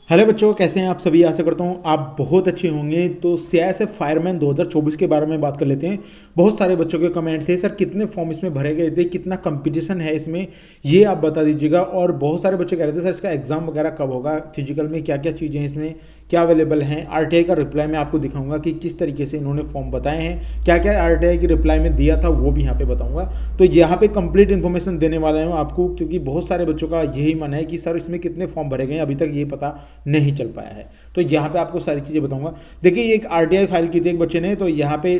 Hello बच्चों, कैसे हैं आप सभी। आशा करता हूँ आप बहुत अच्छे होंगे। तो सीआईएसएफ फायरमैन 2024 के बारे में बात कर लेते हैं। बहुत सारे बच्चों के कमेंट थे, सर कितने फॉर्म इसमें भरे गए थे, कितना कंपटीशन है इसमें, ये आप बता दीजिएगा। और बहुत सारे बच्चे कह रहे थे सर इसका एग्जाम वगैरह कब होगा, फिजिकल में क्या क्या चीज़ें इसमें क्या अवेलेबल हैं। आरटीआई का रिप्लाई मैं आपको दिखाऊंगा कि किस तरीके से इन्होंने फॉर्म बताए हैं, क्या क्या आरटीआई की रिप्लाई में दिया था वो भी यहाँ पे बताऊंगा। तो यहाँ पे कंप्लीट इन्फॉर्मेशन देने वाला हूँ आपको, क्योंकि बहुत सारे बच्चों का यही मन है कि सर इसमें कितने फॉर्म भरे गए हैं, अभी तक ये पता नहीं चल पाया है। तो यहाँ पे आपको सारी चीज़ें बताऊंगा। देखिए ये एक आरटीआई फाइल की थी एक बच्चे ने, तो यहाँ पे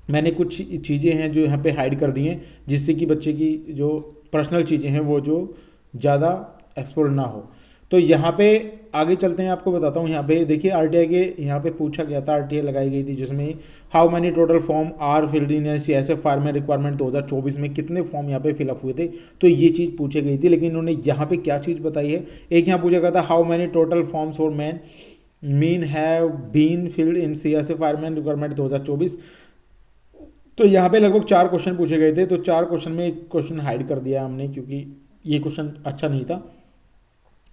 मैंने कुछ चीज़ें हैं जो यहाँ पे हाइड कर दी हैं, जिससे कि बच्चे की जो पर्सनल चीज़ें हैं वो जो ज़्यादा एक्सप्लोर ना हो। तो यहाँ पे आगे चलते हैं, आपको बताता हूँ। यहाँ पे देखिए आरटीआई के यहाँ पे पूछा गया था, आरटीआई लगाई गई थी जिसमें how many total form are filled in CSF farmer requirement 2024 में कितने फॉर्म यहाँ पे फिलअप हुए थे। तो ये चीज़ पूछी गई थी, लेकिन इन्होंने यहाँ पे क्या चीज़ बताई है। एक यहाँ पूछा गया था how many total forms for man mean have been filled in CSF farmer requirement 2024। तो यहाँ पे लगभग 4 क्वेश्चन पूछे गए थे, तो 4 क्वेश्चन में एक क्वेश्चन हाइड कर दिया हमने, क्योंकि ये क्वेश्चन अच्छा नहीं था,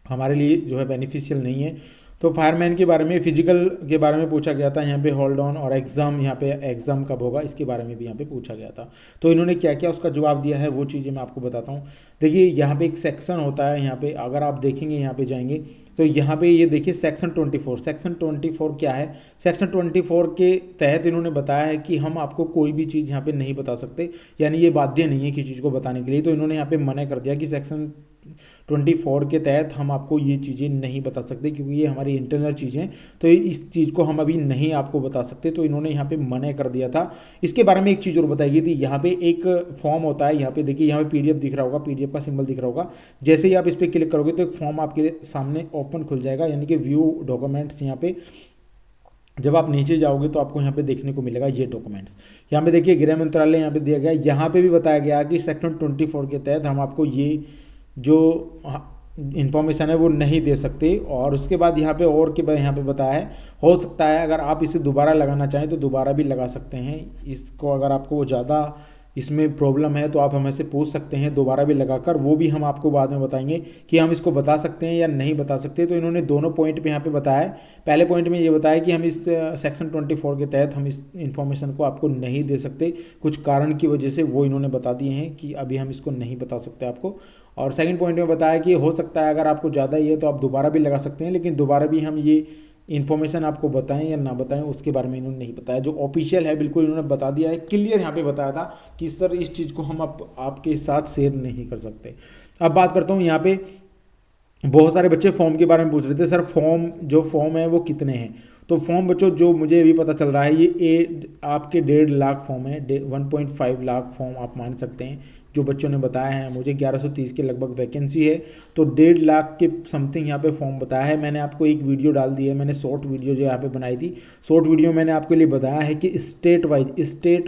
हमारे लिए जो है बेनिफिशियल नहीं है। तो फायरमैन के बारे में, फिजिकल के बारे में पूछा गया था यहाँ पे होल्ड ऑन, और एग्ज़ाम यहाँ पे एग्ज़ाम कब होगा इसके बारे में भी यहाँ पे पूछा गया था। तो इन्होंने क्या क्या उसका जवाब दिया है वो चीज़ें मैं आपको बताता हूँ। देखिए यहाँ पे एक सेक्शन होता है, यहाँ पे अगर आप देखेंगे, यहाँ पे जाएंगे तो यहाँ पे ये देखिए सेक्शन 24। सेक्शन 24 क्या है। सेक्शन 24 के तहत इन्होंने बताया है कि हम आपको कोई भी चीज़ यहाँ पे नहीं बता सकते, यानी ये बाध्य नहीं है किसी चीज़ को बताने के लिए। तो इन्होंने यहाँ पे मना कर दिया कि सेक्शन 24 के तहत हम आपको ये चीज़ें नहीं बता सकते, क्योंकि ये हमारी इंटरनल चीज़ें हैं, तो इस चीज़ को हम अभी नहीं आपको बता सकते। तो इन्होंने यहाँ पे मना कर दिया था। इसके बारे में एक चीज़ और बताई गई थी, यहाँ पे एक फॉर्म होता है, यहाँ पे देखिए, यहाँ पे पीडीएफ दिख रहा होगा, पीडीएफ का सिंबल दिख रहा होगा। जैसे ही आप इस पर क्लिक करोगे तो एक फॉर्म आपके सामने ओपन खुल जाएगा, यानी कि व्यू डॉक्यूमेंट्स। यहाँ पे जब आप नीचे जाओगे तो आपको यहाँ पे देखने को मिलेगा ये डॉक्यूमेंट्स। यहाँ पे देखिए गृह मंत्रालय यहाँ पे दिया गया है। यहाँ पे भी बताया गया कि सेक्शन 24 के तहत हम आपको ये जो इंफॉर्मेशन है वो नहीं दे सकते। और उसके बाद यहाँ पे और के बाद यहाँ पे बताया है, हो सकता है अगर आप इसे दोबारा लगाना चाहें तो दोबारा भी लगा सकते हैं इसको। अगर आपको ज़्यादा इसमें प्रॉब्लम है तो आप हमें से पूछ सकते हैं दोबारा भी लगाकर, वो भी हम आपको बाद में बताएंगे कि हम इसको बता सकते हैं या नहीं बता सकते। तो इन्होंने दोनों पॉइंट पे यहाँ पे बताया है। पहले पॉइंट में ये बताया कि हम इस सेक्शन 24 के तहत हम इस इन्फॉर्मेशन को आपको नहीं दे सकते, कुछ कारण की वजह से, वो इन्होंने बता दिए हैं कि अभी हम इसको नहीं बता सकते आपको। और सेकंड पॉइंट में बताया कि हो सकता है अगर आपको ज़्यादा ही है तो आप दोबारा भी लगा सकते हैं, लेकिन दोबारा भी हम ये इन्फॉर्मेशन आपको बताएं या ना बताएं उसके बारे में इन्होंने नहीं बताया। जो ऑफिशियल है बिल्कुल इन्होंने बता दिया है, क्लियर यहाँ पे बताया था कि सर इस चीज़ को हम आपके साथ शेयर नहीं कर सकते। अब बात करता हूँ, यहाँ पे बहुत सारे बच्चे फॉर्म के बारे में पूछ रहे थे, सर फॉर्म है वो कितने हैं। तो फॉर्म बच्चों जो मुझे अभी पता चल रहा है, ये आपके 1.5 लाख फॉर्म है, 1.5 लाख फॉर्म आप मान सकते हैं। जो बच्चों ने बताया है मुझे 1130 के लगभग वैकेंसी है, तो 1.5 लाख के समथिंग यहाँ पे फॉर्म बताया है। मैंने आपको एक वीडियो डाल दी है, मैंने शॉर्ट वीडियो जो यहाँ पे बनाई थी, शॉर्ट वीडियो मैंने आपके लिए बताया है कि स्टेट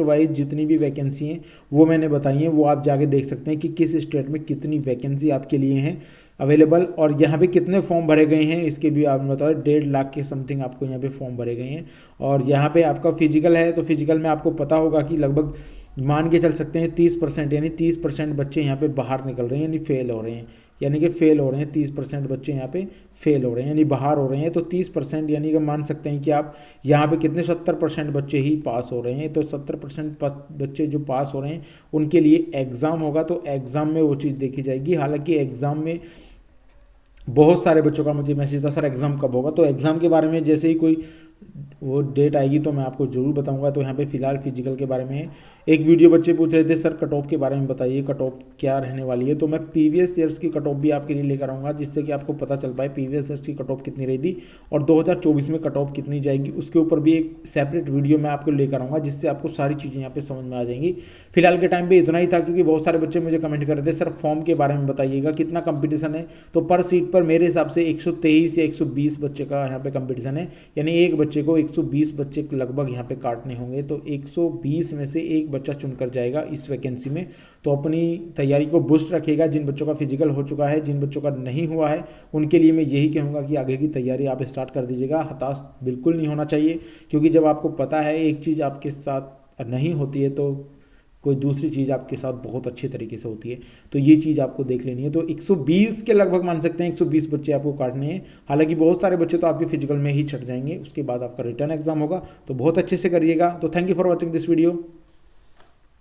वाइज जितनी भी वैकेंसी हैं वो मैंने बताई हैं। वो आप जाके देख सकते हैं कि किस स्टेट में कितनी वैकेंसी आपके लिए हैं अवेलेबल, और यहाँ पे कितने फॉर्म भरे गए हैं इसके भी आपने बताओ। 1.5 लाख के समथिंग आपको यहाँ पे फॉर्म भरे गए हैं। और यहाँ पे आपका फिजिकल है, तो फिजिकल में आपको पता होगा कि लगभग मान के चल सकते हैं 30%, यानी 30% बच्चे यहाँ पे बाहर निकल रहे हैं, यानी फेल हो रहे हैं, यानी कि फेल हो रहे हैं। 30% बच्चे यहाँ पे फेल हो रहे हैं, यानी बाहर हो रहे हैं। तो 30% यानी कि मान सकते हैं कि आप यहाँ पे कितने 70% बच्चे ही पास हो रहे हैं। तो 70% बच्चे जो पास हो रहे हैं उनके लिए एग्ज़ाम होगा, तो एग्ज़ाम में वो चीज़ देखी जाएगी। हालांकि एग्ज़ाम में बहुत सारे बच्चों का मुझे मैसेज था, सर एग्ज़ाम कब होगा। तो एग्ज़ाम के बारे में जैसे ही कोई वो डेट आएगी तो मैं आपको ज़रूर बताऊंगा। तो यहाँ पे फ़िलहाल फिजिकल के बारे में एक वीडियो बच्चे पूछ रहे थे, सर कट ऑफ के बारे में बताइए, कट ऑफ क्या रहने वाली है। तो मैं प्रीवियस ईयर्स की कट ऑफ भी आपके लिए लेकर आऊँगा, जिससे कि आपको पता चल पाए प्रीवियस ईयर्स की कट ऑफ कितनी रही थी और 2024 में कट ऑफ कितनी जाएगी। उसके ऊपर भी एक सेपरेट वीडियो मैं आपको लेकर आऊँगा, जिससे आपको सारी चीज़ें यहाँ पर समझ में आ जाएंगी। फिलहाल के टाइम पर इतना ही था, क्योंकि बहुत सारे बच्चे मुझे कमेंट कर रहे थे, सर फॉर्म के बारे में बताइएगा, कितना कंपटीशन है। तो पर सीट पर मेरे हिसाब से 123 या 120 बच्चे का यहाँ पे कंपटीशन है, यानी एक बच्चे को 120 बच्चे लगभग यहाँ पे काटने होंगे। तो 120 में से एक बच्चा चुनकर जाएगा इस वैकेंसी में। तो अपनी तैयारी को बूस्ट रखिएगा। जिन बच्चों का फिजिकल हो चुका है, जिन बच्चों का नहीं हुआ है, उनके लिए मैं यही कहूँगा कि आगे की तैयारी आप स्टार्ट कर दीजिएगा। हताश बिल्कुल नहीं होना चाहिए, क्योंकि जब आपको पता है एक चीज़ आपके साथ नहीं होती है तो कोई दूसरी चीज़ आपके साथ बहुत अच्छे तरीके से होती है। तो ये चीज़ आपको देख लेनी है। तो 120 के लगभग मान सकते हैं, 120 बच्चे आपको काटने हैं। हालांकि बहुत सारे बच्चे तो आपके फिजिकल में ही छट जाएंगे, उसके बाद आपका रिटर्न एग्जाम होगा। तो बहुत अच्छे से करिएगा। तो thank you for watching this video.